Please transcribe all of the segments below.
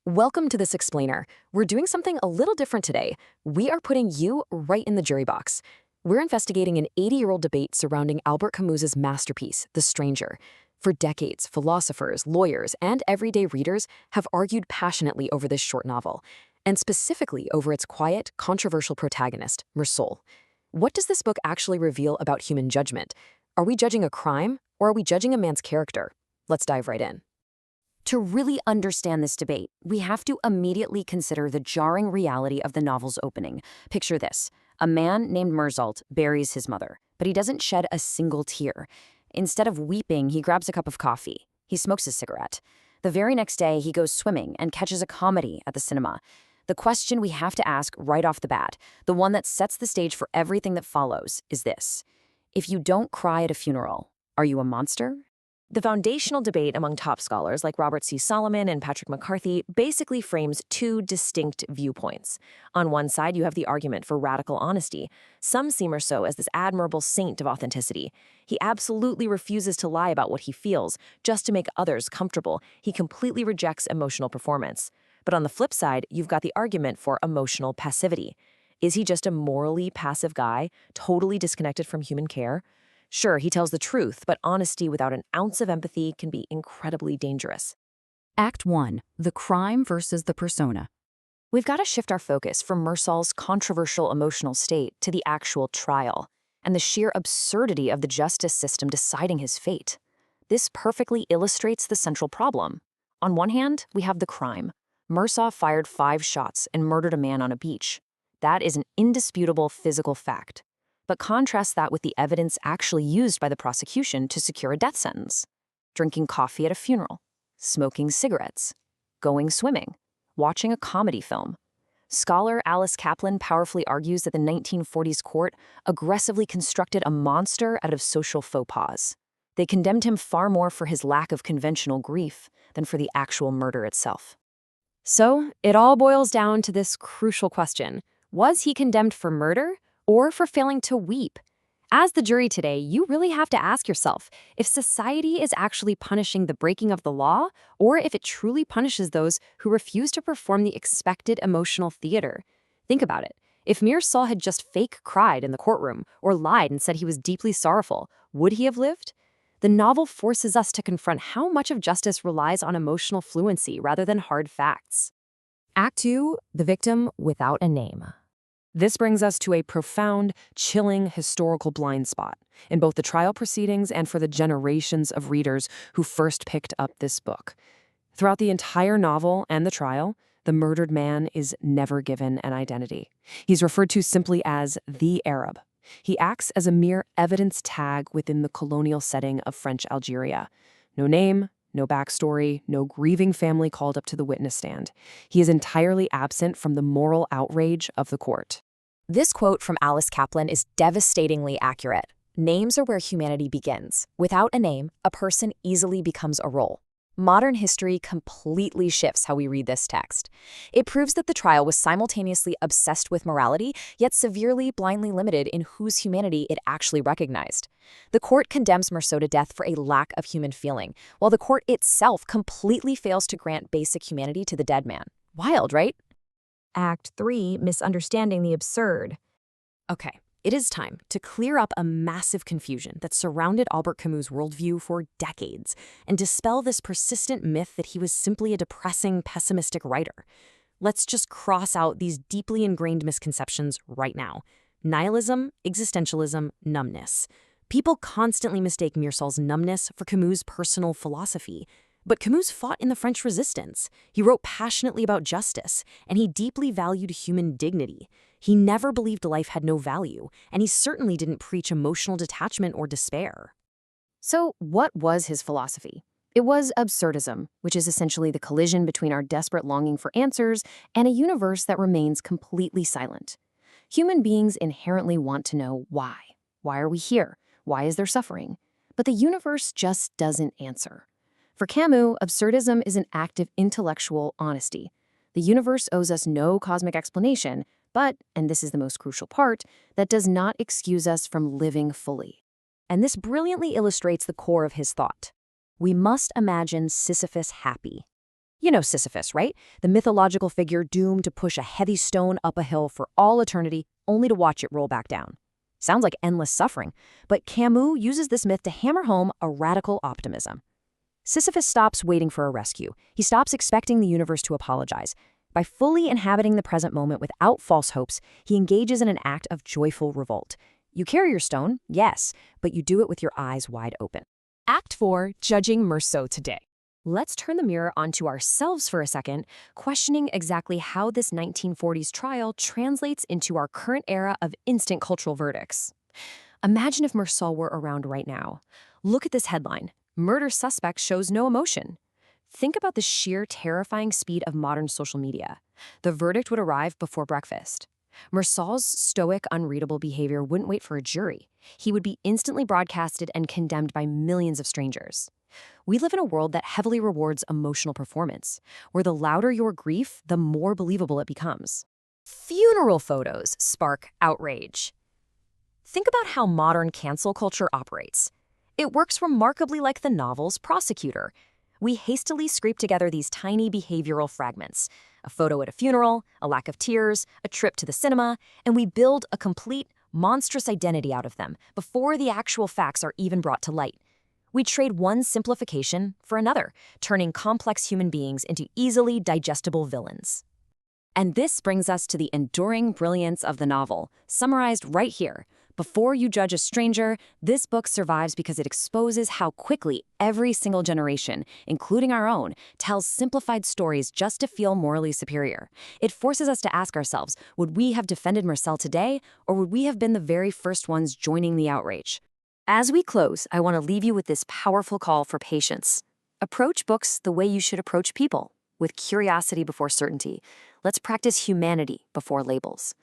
Welcome to this explainer. We're doing something a little different today. We are putting you right in the jury box. We're investigating an 80-year-old debate surrounding Albert Camus's masterpiece, The Stranger. For decades, philosophers, lawyers, and everyday readers have argued passionately over this short novel, and specifically over its quiet, controversial protagonist, Meursault. What does this book actually reveal about human judgment? Are we judging a crime, or are we judging a man's character? Let's dive right in. To really understand this debate, we have to immediately consider the jarring reality of the novel's opening. Picture this. A man named Meursault buries his mother, but he doesn't shed a single tear. Instead of weeping, he grabs a cup of coffee. He smokes a cigarette. The very next day, he goes swimming and catches a comedy at the cinema. The question we have to ask right off the bat, the one that sets the stage for everything that follows, is this. If you don't cry at a funeral, are you a monster? The foundational debate among top scholars like Robert C. Solomon and Patrick McCarthy basically frames two distinct viewpoints. On one side, you have the argument for radical honesty. Some see Meursault as this admirable saint of authenticity. He absolutely refuses to lie about what he feels, just to make others comfortable. He completely rejects emotional performance. But on the flip side, you've got the argument for emotional passivity. Is he just a morally passive guy, totally disconnected from human care? Sure, he tells the truth, but honesty without an ounce of empathy can be incredibly dangerous. Act 1. The crime versus the persona. We've got to shift our focus from Meursault's controversial emotional state to the actual trial, and the sheer absurdity of the justice system deciding his fate. This perfectly illustrates the central problem. On one hand, we have the crime. Meursault fired 5 shots and murdered a man on a beach. That is an indisputable physical fact. But contrast that with the evidence actually used by the prosecution to secure a death sentence. Drinking coffee at a funeral, smoking cigarettes, going swimming, watching a comedy film. Scholar Alice Kaplan powerfully argues that the 1940s court aggressively constructed a monster out of social faux pas. They condemned him far more for his lack of conventional grief than for the actual murder itself. So, it all boils down to this crucial question. Was he condemned for murder? Or for failing to weep? As the jury today, you really have to ask yourself if society is actually punishing the breaking of the law, or if it truly punishes those who refuse to perform the expected emotional theater. Think about it. If Meursault had just fake cried in the courtroom, or lied and said he was deeply sorrowful, would he have lived? The novel forces us to confront how much of justice relies on emotional fluency rather than hard facts. Act 2. The victim without a name. This brings us to a profound, chilling historical blind spot in both the trial proceedings and for the generations of readers who first picked up this book. Throughout the entire novel and the trial, the murdered man is never given an identity. He's referred to simply as the Arab. He acts as a mere evidence tag within the colonial setting of French Algeria. No name, no backstory, no grieving family called up to the witness stand. He is entirely absent from the moral outrage of the court. This quote from Alice Kaplan is devastatingly accurate. Names are where humanity begins. Without a name, a person easily becomes a role. Modern history completely shifts how we read this text. It proves that the trial was simultaneously obsessed with morality, yet severely blindly limited in whose humanity it actually recognized. The court condemns Meursault to death for a lack of human feeling, while the court itself completely fails to grant basic humanity to the dead man. Wild, right? Act 3. Misunderstanding the absurd. Okay, it is time to clear up a massive confusion that surrounded Albert Camus' worldview for decades and dispel this persistent myth that he was simply a depressing, pessimistic writer. Let's just cross out these deeply ingrained misconceptions right now. Nihilism, existentialism, numbness. People constantly mistake Meursault's numbness for Camus' personal philosophy. But Camus fought in the French Resistance. He wrote passionately about justice, and he deeply valued human dignity. He never believed life had no value, and he certainly didn't preach emotional detachment or despair. So what was his philosophy? It was absurdism, which is essentially the collision between our desperate longing for answers and a universe that remains completely silent. Human beings inherently want to know why. Why are we here? Why is there suffering? But the universe just doesn't answer. For Camus, absurdism is an act of intellectual honesty. The universe owes us no cosmic explanation, but, and this is the most crucial part, that does not excuse us from living fully. And this brilliantly illustrates the core of his thought. We must imagine Sisyphus happy. You know Sisyphus, right? The mythological figure doomed to push a heavy stone up a hill for all eternity, only to watch it roll back down. Sounds like endless suffering, but Camus uses this myth to hammer home a radical optimism. Sisyphus stops waiting for a rescue. He stops expecting the universe to apologize. By fully inhabiting the present moment without false hopes, he engages in an act of joyful revolt. You carry your stone, yes, but you do it with your eyes wide open. Act 4, Judging Meursault today. Let's turn the mirror onto ourselves for a second, questioning exactly how this 1940s trial translates into our current era of instant cultural verdicts. Imagine if Meursault were around right now. Look at this headline: "Murder suspect shows no emotion." Think about the sheer terrifying speed of modern social media. The verdict would arrive before breakfast. Meursault's stoic, unreadable behavior wouldn't wait for a jury. He would be instantly broadcasted and condemned by millions of strangers. We live in a world that heavily rewards emotional performance, where the louder your grief, the more believable it becomes. Funeral photos spark outrage. Think about how modern cancel culture operates. It works remarkably like the novel's prosecutor. We hastily scrape together these tiny behavioral fragments: a photo at a funeral, a lack of tears, a trip to the cinema, and we build a complete, monstrous identity out of them before the actual facts are even brought to light. We trade one simplification for another, turning complex human beings into easily digestible villains. And this brings us to the enduring brilliance of the novel, summarized right here. Before you judge a stranger, this book survives because it exposes how quickly every single generation, including our own, tells simplified stories just to feel morally superior. It forces us to ask ourselves, would we have defended Meursault today, or would we have been the very first ones joining the outrage? As we close, I want to leave you with this powerful call for patience. Approach books the way you should approach people, with curiosity before certainty. Let's practice humanity before labels.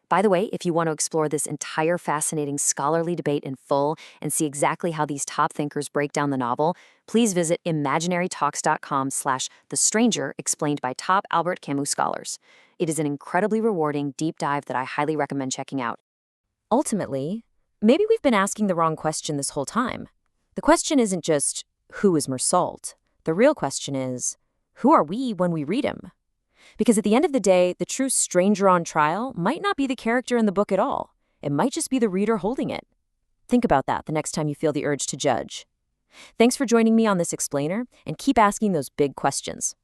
By the way, if you want to explore this entire fascinating scholarly debate in full and see exactly how these top thinkers break down the novel, please visit imaginarytalks.com/The Stranger, explained by top Albert Camus scholars. It is an incredibly rewarding deep dive that I highly recommend checking out. Ultimately, maybe we've been asking the wrong question this whole time. The question isn't just, who is Meursault? The real question is, who are we when we read him? Because at the end of the day, the true stranger on trial might not be the character in the book at all. It might just be the reader holding it. Think about that the next time you feel the urge to judge. Thanks for joining me on this explainer, and keep asking those big questions.